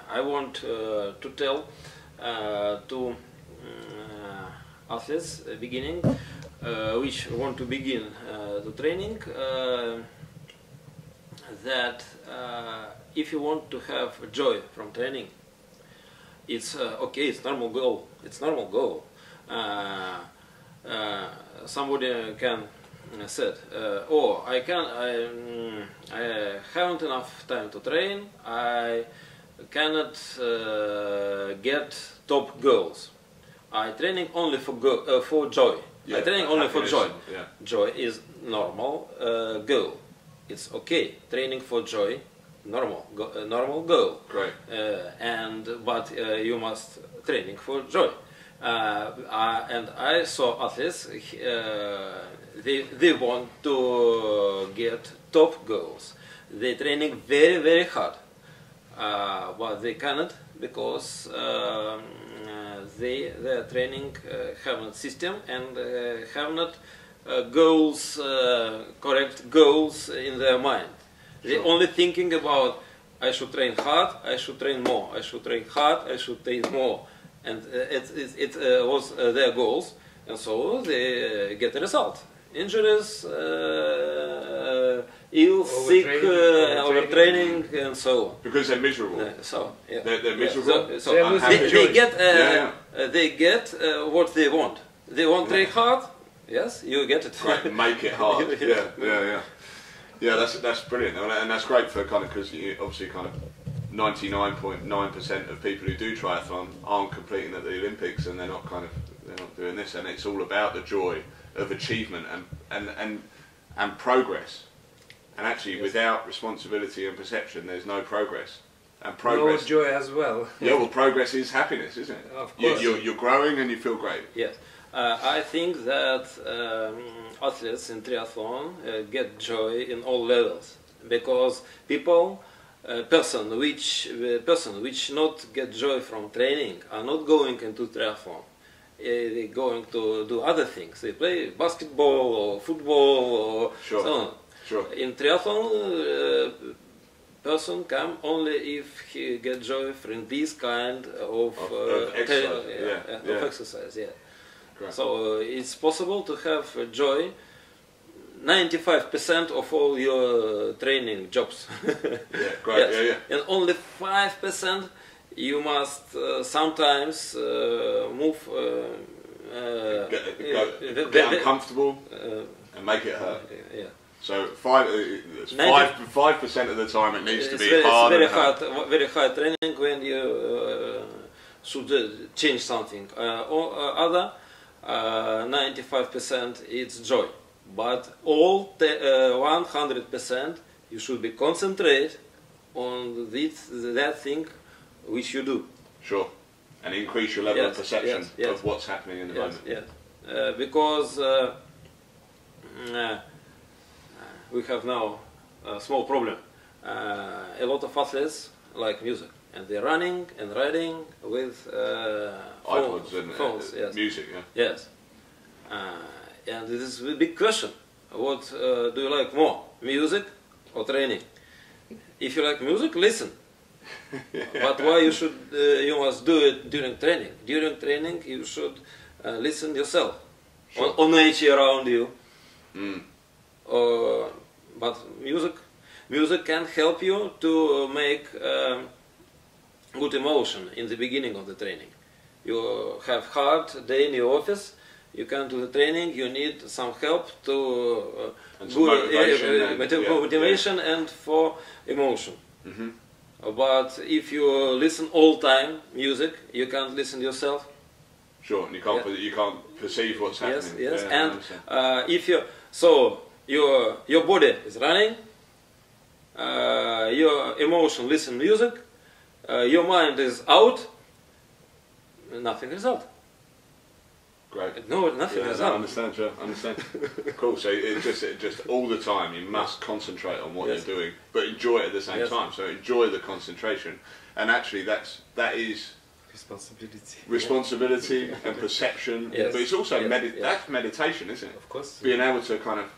I want to tell to athletes beginning which want to begin the training that if you want to have joy from training, it's okay, it's normal goal. It's normal goal. Somebody can said, "Oh, I haven't enough time to train. I cannot get top goals. I training only for joy. Yeah, I training only for joy. Yeah. Joy is normal goal. It's okay. Training for joy, normal goal. Great. But you must training for joy. And I saw athletes. They want to get top goals. They training very hard, but they cannot because their training have not system and have not goals, correct goals in their mind. They only thinking about I should train hard, I should train more, I should train hard, I should train more, and it was their goals, and so they get a result. Injuries, ill, sick, overtraining, and so on. Because they're miserable. Yeah. They're miserable. Yeah, so they get what they want. They want to train hard. Yes, you get it. Right, make it hard. Yeah, that's brilliant, and that's great for kind of because obviously kind of 99.9% of people who do triathlon aren't competing at the Olympics, and they're not doing this, and it's all about the joy of achievement and progress. And actually, without responsibility and perception, there's no progress. And progress, no joy as well. Yeah, well, progress is happiness, isn't it? Of course. You're growing and you feel great. Yes. I think that athletes in triathlon get joy in all levels, because person which not get joy from training are not going into triathlon. They're going to do other things. They play basketball or football or so on. Sure. In triathlon, person come only if he get joy from this kind of exercise. Yeah. Great. So it's possible to have joy 95% of all your training jobs. Yeah, great. Yes. And only 5% you must sometimes move. Get uncomfortable and make it hurt. Yeah. So 5% of the time it needs to be hard. It's very hard training when you should change something. Other 95% it's joy, but all 100% you should be concentrate on that thing which you do. Sure, and increase your level of perception of what's happening in the moment. Yes, because we have now a small problem. A lot of athletes like music, and they're running and riding with iPods and phones, music. Yes, and this is a big question. What do you like more, music or training? If you like music, listen. But why you must do it during training? During training, you should listen yourself, on nature around you. But music can help you to make good emotion in the beginning of the training. You have hard day in your office. You come to the training. You need some help to motivation and for emotion. But if you listen all time music, you can't listen yourself. Sure, and you can't perceive what's happening. Yes, and if your body is running, your emotion listen music, your mind is out, nothing result. Great. No, nothing result. I understand, sure. I understand. Cool. So it's just all the time you must concentrate on what you're doing, but enjoy it at the same time. So enjoy the concentration, and actually that is responsibility and perception. But it's also that's meditation, isn't it? Of course. Being able to kind of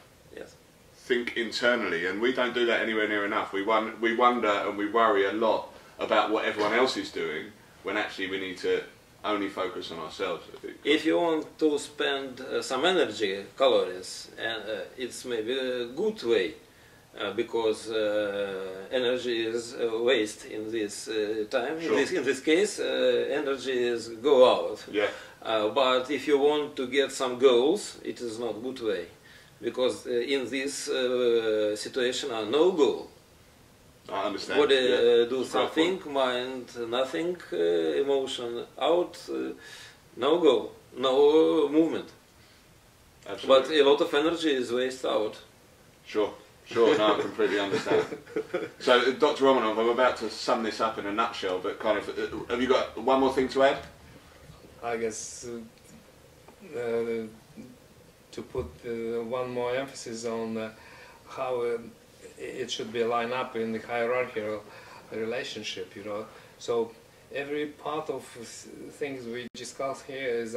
think internally, and we don't do that anywhere near enough. We wonder and we worry a lot about what everyone else is doing, when actually we need to only focus on ourselves. I think. If you want to spend some energy, calories, and it's maybe a good way, because energy is waste in this time. Sure. In this case, energy is go out. Yeah. But if you want to get some goals, it is not good way, because in this situation are no goal. I understand. Body yeah. do something, mind nothing, emotion out, no goal, no movement. Absolutely. But a lot of energy is wasted out. Sure, sure, no, I completely understand. So, Dr. Romanov, I'm about to sum this up in a nutshell, but kind of, have you got one more thing to add? I guess to put one more emphasis on how it should be lined up in the hierarchical relationship, you know. So every part of things we discuss here is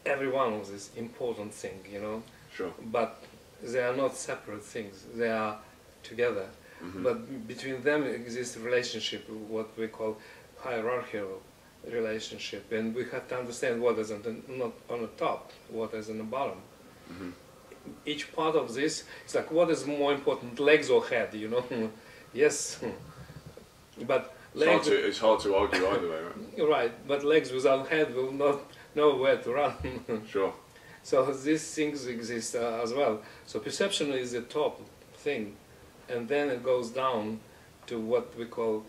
every one of these important thing, you know. Sure. But they are not separate things; they are together. Mm-hmm. But between them exists a relationship, what we call hierarchical relationship, and we have to understand what is not on the top, what is on the bottom. Mm-hmm. Each part of this is like, what is more important, legs or head, you know? Yes, but legs, It's hard to argue either way, right? right, but legs without head will not know where to run. Sure. So these things exist as well. So perception is the top thing, and then it goes down to what we call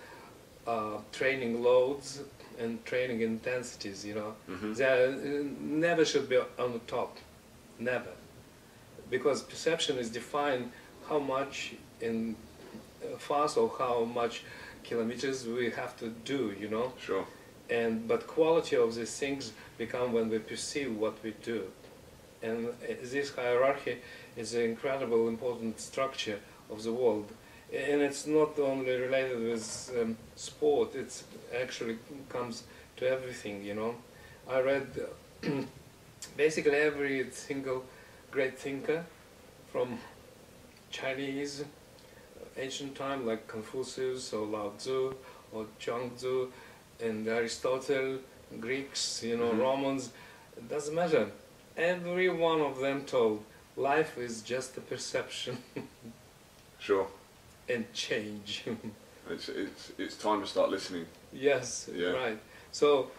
training loads and training intensities, you know. Mm-hmm. They never should be on the top, never. Because perception is defined how much in fast or how much kilometers we have to do, you know. Sure. But quality of these things become when we perceive what we do. And this hierarchy is an incredible important structure of the world. And it's not only related with sport, it actually comes to everything, you know. I read basically every single great thinker from Chinese ancient time, like Confucius or Lao Tzu or Zhuangzi and Aristotle, Greeks, you know, Mm-hmm. Romans, it doesn't matter. Every one of them told life is just a perception Sure. and change. It's time to start listening. Yes, Yeah. right. So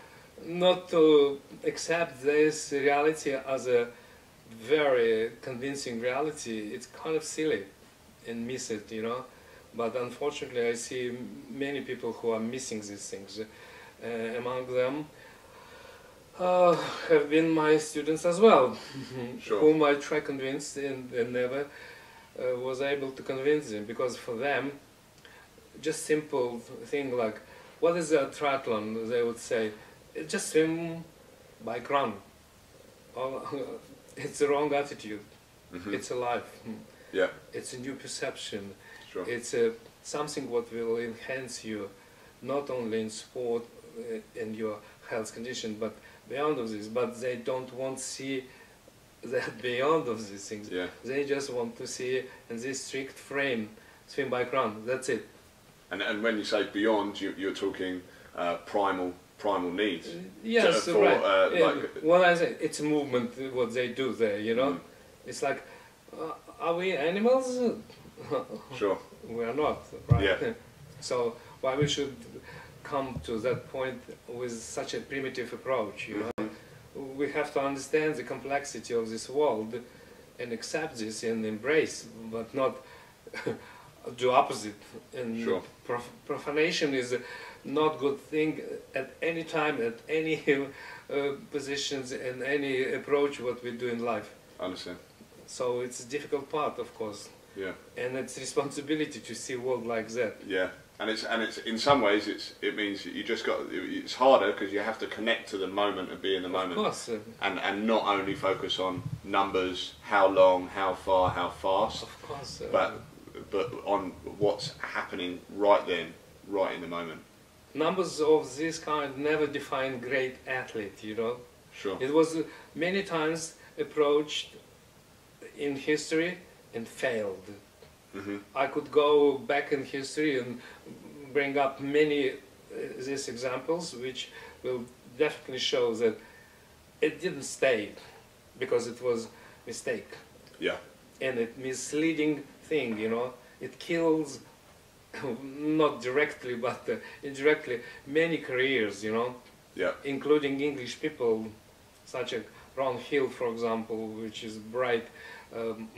not to accept this reality as a very convincing reality, it's kind of silly and miss it, you know. But unfortunately I see many people who are missing these things. Among them have been my students as well, Sure. whom I try convince and never was able to convince them, because for them just simple thing like, what is a triathlon? They would say, just swim, bike, run. It's the wrong attitude. Mm-hmm. It's a life. Yeah. It's a new perception. Sure. It's something what will enhance you, not only in sport and your health condition, but beyond of this. But they don't want to see that beyond of these things. Yeah. They just want to see in this strict frame, swim, bike, run. That's it. And when you say beyond, you're talking primal needs. Yes, for, right. Yeah. like, What I say, it's a movement what they do there. You know, Mm. it's like, are we animals? Sure. We are not, right? Yeah. So why we should come to that point with such a primitive approach, you know? We have to understand the complexity of this world and accept this and embrace, but not do opposite. And Sure. profanation is not good thing at any time, at any positions and any approach what we do in life. I understand. So it's a difficult part, of course. Yeah. And it's responsibility to see world like that. Yeah. And it's in some ways it means you just got, it's harder because you have to connect to the moment and be in the moment. Of course. And not only focus on numbers, how long, how far, how fast, Of course. but on what's happening right then, right in the moment. Numbers of this kind never define great athlete, you know. Sure. It was many times approached in history and failed. I could go back in history and bring up many these examples, which will definitely show that it didn't stay because it was mistake. Yeah. And it misleading thing, you know, it kills not directly but indirectly many careers, you know, Yeah. including English people such as Ron Hill, for example, which is bright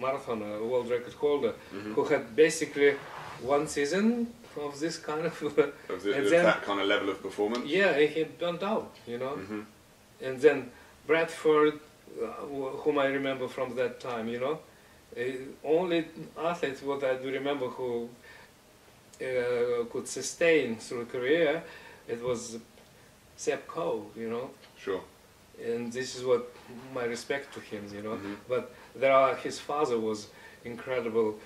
marathoner, world record holder, who had basically one season of this kind of that kind of level of performance. Yeah, he burned out, you know. And then Bradford, whom I remember from that time, you know, only athlete what I do remember who could sustain through a career, it was Seb Coe, you know. Sure. And this is what my respect to him, you know. But there are, his father was incredible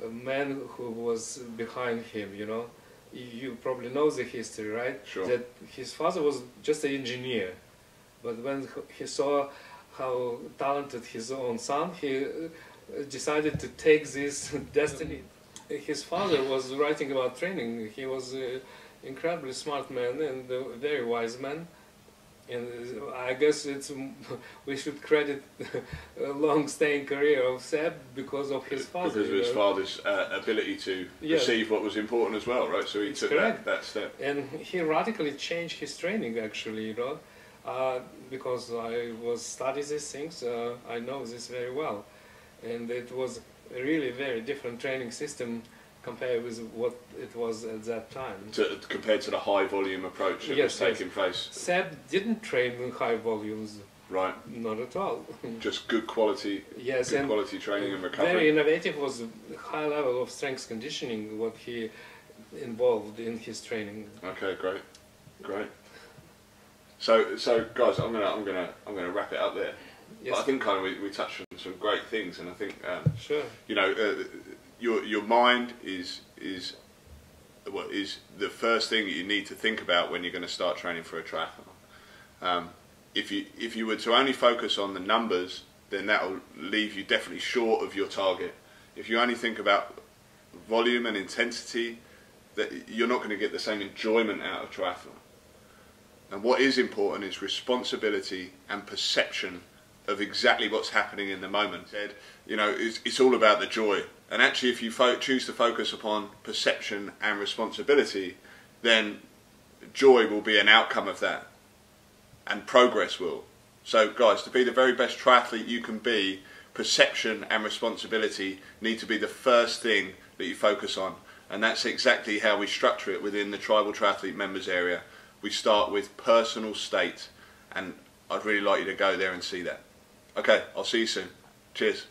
man who was behind him, you know. You probably know the history, right? Sure. That his father was just an engineer, but when he saw how talented his own son, he decided to take this destiny. His father was writing about training. He was an incredibly smart man and a very wise man. And I guess we should credit a long-staying career of Seb because of his father. Because of his father's ability to perceive what was important as well, right? So he took that step. And he radically changed his training, actually, you know, because I was studying these things, I know this very well. And it was a really very different training system compared with what it was at that time. Compared to the high volume approach that was taking place. Seb didn't train in high volumes. Right. Not at all. Just good quality, good quality training and recovery. Very innovative was the high level of strength conditioning, what he involved in his training. Okay, great, great. So guys, I'm gonna wrap it up there. Yes. But I think kind of we touched on some great things, and I think sure. You know, your mind is the first thing that you need to think about when you're going to start training for a triathlon. If you were to only focus on the numbers, then that will leave you definitely short of your target. If you only think about volume and intensity, that you're not going to get the same enjoyment out of triathlon. And what is important is responsibility and perception of exactly what's happening in the moment. You know, it's all about the joy. And actually, if you choose to focus upon perception and responsibility, then joy will be an outcome of that, and progress will. So guys, to be the very best triathlete you can be, perception and responsibility need to be the first thing that you focus on. And that's exactly how we structure it within the Tribal Triathlete members area. We start with personal state, and I'd really like you to go there and see that. Okay, I'll see you soon. Cheers.